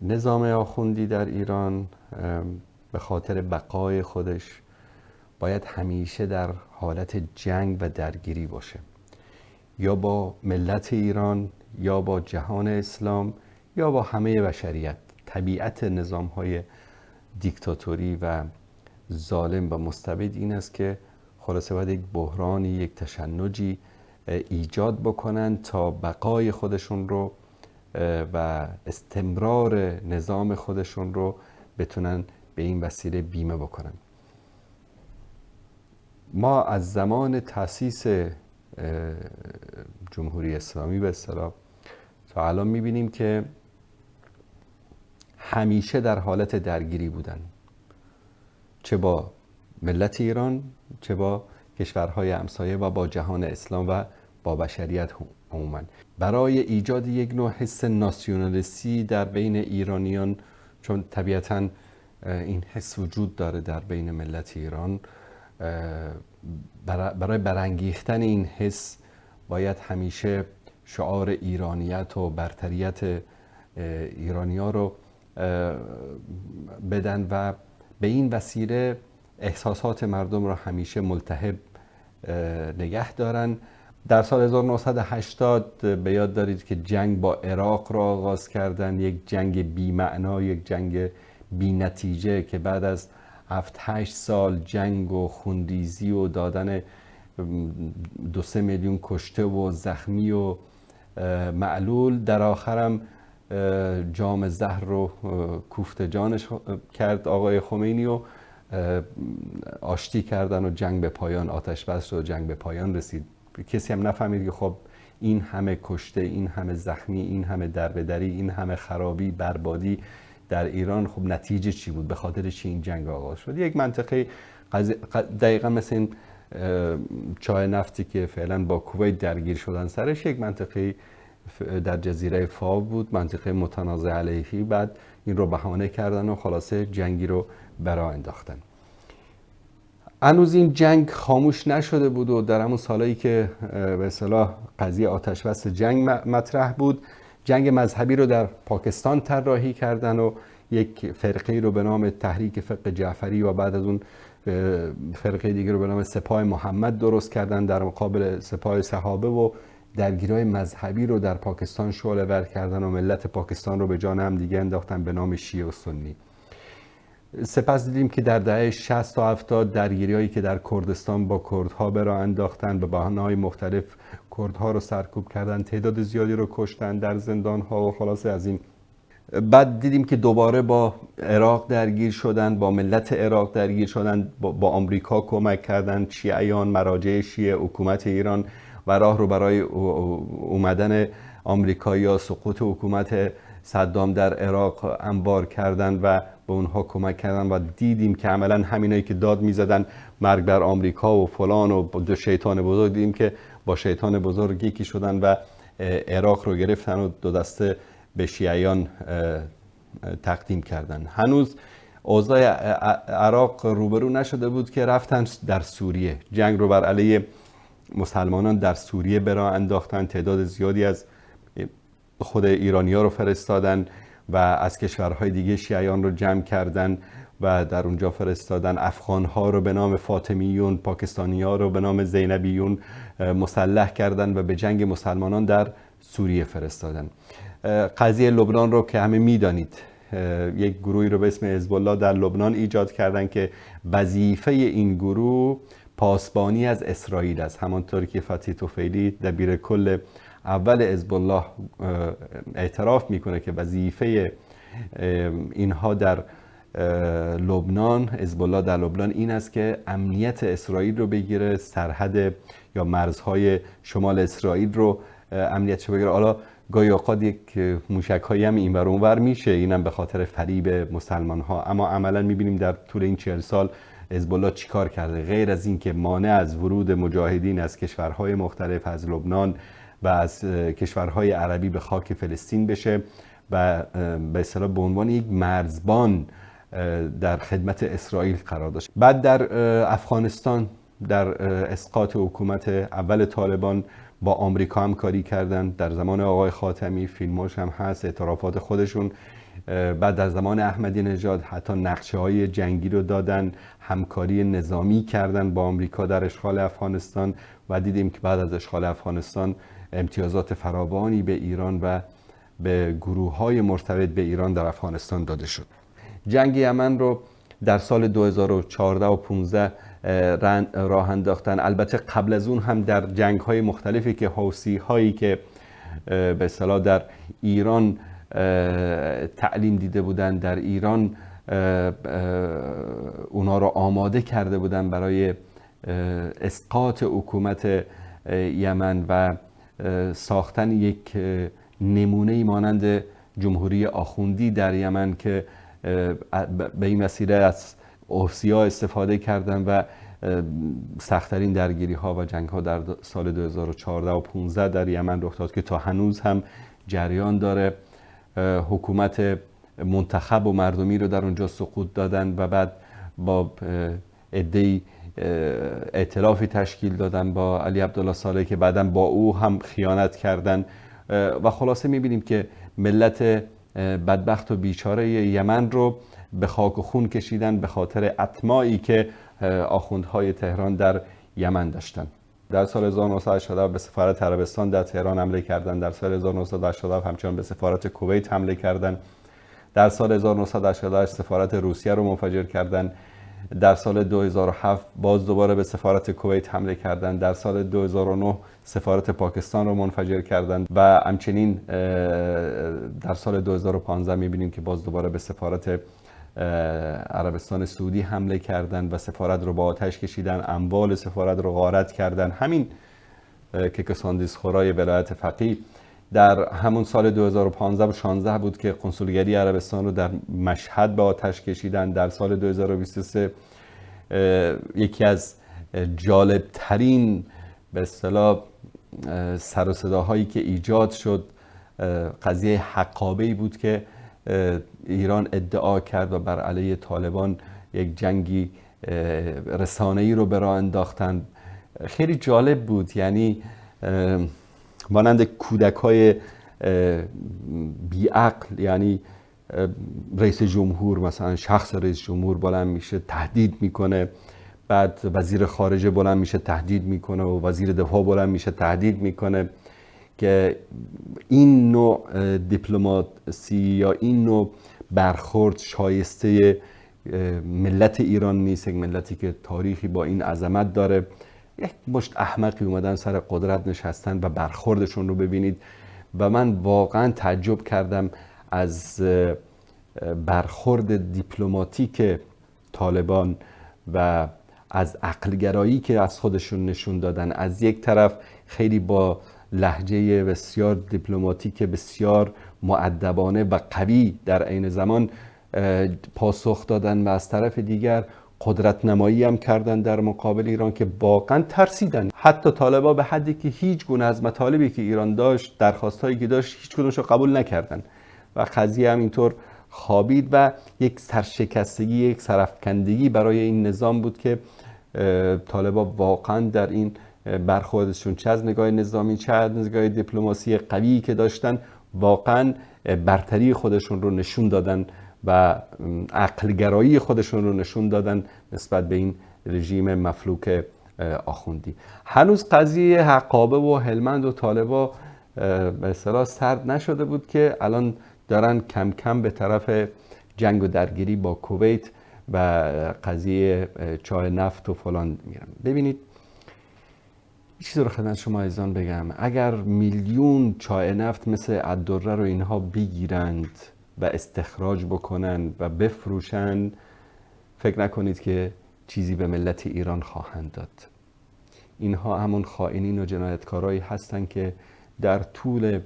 نظام آخوندی در ایران به خاطر بقای خودش باید همیشه در حالت جنگ و درگیری باشه، یا با ملت ایران، یا با جهان اسلام، یا با همه بشریت. طبیعت نظام‌های دیکتاتوری و ظالم و مستبد این است که خلاصه باید یک بحرانی، یک تشنجی ایجاد بکنن تا بقای خودشون رو و استمرار نظام خودشون رو بتونن به این وسیله بیمه بکنن. ما از زمان تأسیس جمهوری اسلامی به اصطلاح تا الان می‌بینیم که همیشه در حالت درگیری بودن، چه با ملت ایران، چه با کشورهای همسایه و با جهان اسلام و با بشریت عموما. برای ایجاد یک نوع حس ناسیونالیستی در بین ایرانیان، چون طبیعتاً این حس وجود داره در بین ملت ایران، برای برانگیختن این حس باید همیشه شعار ایرانیت و برتریت ایرانی‌ها رو بدن و به این وسیله احساسات مردم رو همیشه ملتهب نگه دارن. در سال 1980 به یاد دارید که جنگ با عراق را آغاز کردن، یک جنگ بی معنا، یک جنگ بی نتیجه که بعد از 7-8 سال جنگ و خونریزی و دادن 2-3 میلیون کشته و زخمی و معلول، در آخرم جام زهر رو کوفته جانش کرد آقای خمینی و آشتی کردن و جنگ به پایان، آتش بس شد و جنگ به پایان رسید. کسی هم نفهمید که خب این همه کشته، این همه زخمی، این همه دربدری، این همه خرابی، بربادی در ایران، خب نتیجه چی بود؟ به خاطر چی این جنگ آغاز شد؟ یک منطقه دقیقا مثل این چاه نفتی که فعلا با کویت درگیر شدن سرش، یک منطقه در جزیره فاو بود، منطقه متنازع علیهی. بعد این رو بهانه کردن و خلاصه جنگی رو برا انداختن. هنوز این جنگ خاموش نشده بود و در همون سالایی که به اصطلاح قضیه آتش بس جنگ مطرح بود، جنگ مذهبی رو در پاکستان طراحی کردن و یک فرقه رو به نام تحریک فقه جعفری و بعد از اون فرقه دیگه رو به نام سپاه محمد درست کردن در مقابل سپاه صحابه و درگیری‌های مذهبی رو در پاکستان شعله‌ور کردن و ملت پاکستان رو به جان هم دیگه انداختن به نام شیعه و سنی. سپس دیدیم که در دهه 60 تا 70 درگیری‌هایی که در کردستان با کردها به راه انداختن، به بهانه‌های مختلف کردها رو سرکوب کردن، تعداد زیادی رو کشتن در زندان‌ها و خلاصه از این. بعد دیدیم که دوباره با عراق درگیر شدن، با ملت عراق درگیر شدن، با آمریکا کمک کردن، شیعیان، مراجع شیعه، حکومت ایران و راه رو برای اومدن آمریکا یا سقوط حکومت صدام در عراق انبار کردن و به اونها کمک کردن و دیدیم که عملا همینایی که داد میزدن مرگ بر آمریکا و فلان و دو شیطان بزرگ، دیدیم که با شیطان بزرگ یکی شدن و عراق رو گرفتن و دو دسته به شیعیان تقدیم کردن. هنوز اوضاع عراق روبرو نشده بود که رفتن در سوریه، جنگ رو بر علیه مسلمانان در سوریه به راه انداختن، تعداد زیادی از خود ایرانی‌ها رو فرستادن و از کشورهای دیگه شیعیان رو جمع کردن و در اونجا فرستادن. افغان‌ها رو به نام فاطمیون، پاکستانی‌ها رو به نام زینبیون مسلح کردن و به جنگ مسلمانان در سوریه فرستادن. قضیه لبنان رو که همه میدانید، یک گروهی رو به اسم حزب الله در لبنان ایجاد کردن که وظیفه این گروه پاسبانی از اسرائیل است. همانطور که فتحی طفیلی دبیر کل اول حزب الله اعتراف میکنه که وظیفه اینها در لبنان، حزب الله در لبنان، این است که امنیت اسرائیل رو بگیره، سرحد یا مرزهای شمال اسرائیل رو امنیتش رو بگیره. حالا گاهی اوقات یک موشک‌هایی هم این ور اون ور میشه، اینم به خاطر فریب مسلمان‌ها، اما عملاً می‌بینیم در طول این 40 سال حزب الله چیکار کرده غیر از این که مانع از ورود مجاهدین از کشورهای مختلف، از لبنان و از کشورهای عربی به خاک فلسطین بشه و به اصطلاح به عنوان یک مرزبان در خدمت اسرائیل قرار داشت. بعد در افغانستان در اسقاط حکومت اول طالبان با آمریکا همکاری کردن. در زمان آقای خاتمی فیلماش هم هست، اعترافات خودشون. بعد در زمان احمدی نژاد حتی نقشه های جنگی رو دادن، همکاری نظامی کردن با آمریکا در اشغال افغانستان و دیدیم که بعد از اشغال افغانستان امتیازات فراوانی به ایران و به گروه های مرتبط به ایران در افغانستان داده شد. جنگ یمن رو در سال 2014 و 15 راه انداختن. البته قبل از اون هم در جنگ های مختلفی که حوثی هایی که به اصطلاح در ایران تعلیم دیده بودن، در ایران اونا رو آماده کرده بودن برای اسقاط حکومت یمن و ساختن یک نمونه مانند جمهوری آخوندی در یمن که به این وسیله از حوثی‌ها استفاده کردن و سخت‌ترین درگیری ها و جنگ ها در سال 2014 و 15 در یمن رخ داد که تا هنوز هم جریان داره. حکومت منتخب و مردمی رو در اونجا سقوط دادن و بعد با عده‌ای ائتلافی تشکیل دادن با علی عبدالله صالح که بعداً با او هم خیانت کردن و خلاصه می‌بینیم که ملت بدبخت و بیچاره یمن رو به خاک و خون کشیدن به خاطر اطماعی که آخوندهای تهران در یمن داشتن. در سال 1987 به سفارت عربستان در تهران حمله کردن. در سال 1987 همچنان به سفارت کویت حمله کردن. در سال 1988 سفارت روسیه رو منفجر کردن. در سال 2007 باز دوباره به سفارت کویت حمله کردن. در سال 2009 سفارت پاکستان رو منفجر کردن و همچنین در سال 2015 می‌بینیم که باز دوباره به سفارت عربستان سعودی حمله کردن و سفارت رو با آتش کشیدن، اموال سفارت رو غارت کردن. همین که کساندیس خورای ولایت فقیه در همون سال 2015 و 16 بود که قنصولگری عربستان رو در مشهد به آتش کشیدن. در سال 2023 یکی از جالب ترین به اصطلاح سر و صداهایی که ایجاد شد قضیه حقابه‌ای بود که ایران ادعا کرد و بر علیه طالبان یک جنگی رسانه‌ای رو به راه انداختن. خیلی جالب بود، یعنی مانند کودک‌های بیعقل، یعنی رئیس جمهور مثلا شخص رئیس جمهور بلند میشه تهدید میکنه، بعد وزیر خارجه بلند میشه تهدید میکنه و وزیر دفاع بلند میشه تهدید میکنه که این نوع دیپلماسی یا این نوع برخورد شایسته ملت ایران نیست. یک ملتی که تاریخی با این عظمت داره. یک مشت احمقی اومدن سر قدرت نشستن و برخوردشون رو ببینید و من واقعا تعجب کردم از برخورد دیپلماتیک طالبان و از عقلگرایی که از خودشون نشون دادن. از یک طرف خیلی با لهجه بسیار دیپلماتیک بسیار مؤدبانه و قوی در عین زمان پاسخ دادن و از طرف دیگر قدرت نمایی هم کردن در مقابل ایران که واقعا ترسیدن. حتی طالبا به حدی که هیچ گونه از مطالبی که ایران داشت، درخواستایی که داشت، هیچ کدومش رو قبول نکردن و قضیه هم اینطور خوابید و یک سرشکستگی، یک سرافکندگی برای این نظام بود که طالبا واقعا در این برخوردشون چه از نگاه نظامی چه از نگاه دیپلماسی قوی که داشتن واقعا برتری خودشون رو نشون دادن و عقلگرایی خودشون رو نشون دادن نسبت به این رژیم مفلوک آخوندی. هنوز قضیه حقابه و هلمند و طالبا به اصطلاح سرد نشده بود که الان دارن کم کم به طرف جنگ و درگیری با کویت و قضیه چاه نفت و فلان میرن. ببینید یه چیز رو خدمت شما عزیزان بگم، اگر میلیون چاه نفت مثل الدره رو اینها بگیرند و استخراج بکنن و بفروشن، فکر نکنید که چیزی به ملت ایران خواهند داد. اینها همون خائنین و جنایتکارایی هستند که در طول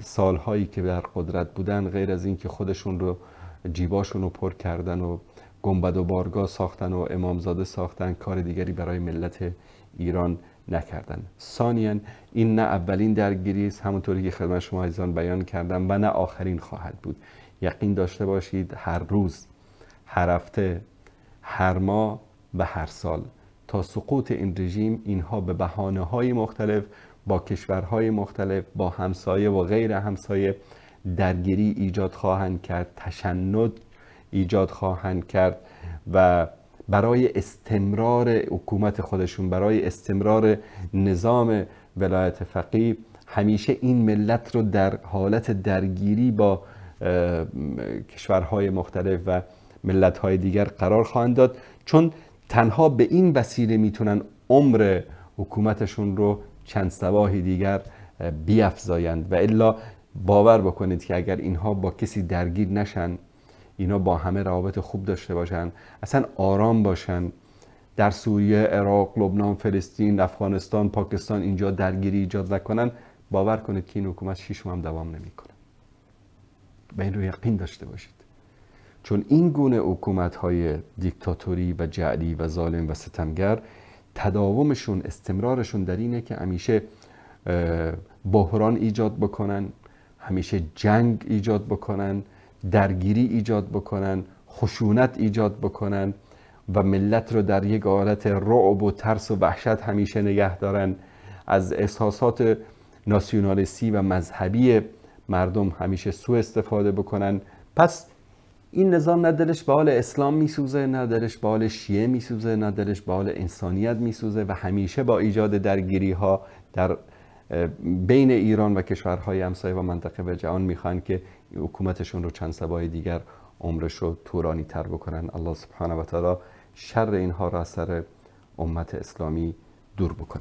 سالهایی که در قدرت بودن غیر از این که خودشون رو جیباشون رو پر کردن و گنبد و بارگاه ساختن و امامزاده ساختن، کار دیگری برای ملت ایران نکردن. ثانیاً این نه اولین درگیری است، همونطوری که خدمت شما عزیزان بیان کردم، و نه آخرین خواهد بود. یقین داشته باشید هر روز، هر هفته، هر ماه و هر سال تا سقوط این رژیم اینها به بهانه‌های مختلف با کشورهای مختلف، با همسایه و غیر همسایه درگیری ایجاد خواهند کرد، تشنج ایجاد خواهند کرد و برای استمرار حکومت خودشون، برای استمرار نظام ولایت فقیه، همیشه این ملت رو در حالت درگیری با کشورهای مختلف و ملت‌های دیگر قرار خواهند داد، چون تنها به این وسیله میتونن عمر حکومتشون رو چند صباحی دیگر بیفزایند. و الا باور بکنید که اگر اینها با کسی درگیر نشن، اینا با همه روابط خوب داشته باشن، اصلا آرام باشن، در سوریه، عراق، لبنان، فلسطین، افغانستان، پاکستان اینجا درگیری ایجاد نکنن، باور کنید که این حکومت 6 ماه هم دوام نمیکنه. به این رو یقین داشته باشید. چون این گونه حکومت‌های دیکتاتوری و جعلی و ظالم و ستمگر، تداومشون، استمرارشون در اینه که همیشه بحران ایجاد بکنن، همیشه جنگ ایجاد بکنن، درگیری ایجاد بکنن، خشونت ایجاد بکنن و ملت رو در یک حالت رعب و ترس و وحشت همیشه نگه دارن، از احساسات ناسیونالیستی و مذهبی مردم همیشه سوء استفاده بکنن. پس این نظام نه دلش به حال اسلام میسوزه، نه دلش به حال شیعه میسوزه، نه دلش به حال انسانیت میسوزه و همیشه با ایجاد درگیری ها در بین ایران و کشورهای همسایه و منطقه و جهان میخوان که حکومتشون رو چند صباح دیگر عمرش رو طولانی تر بکنن. الله سبحانه و تعالی شر اینها را از سر امت اسلامی دور بکنه.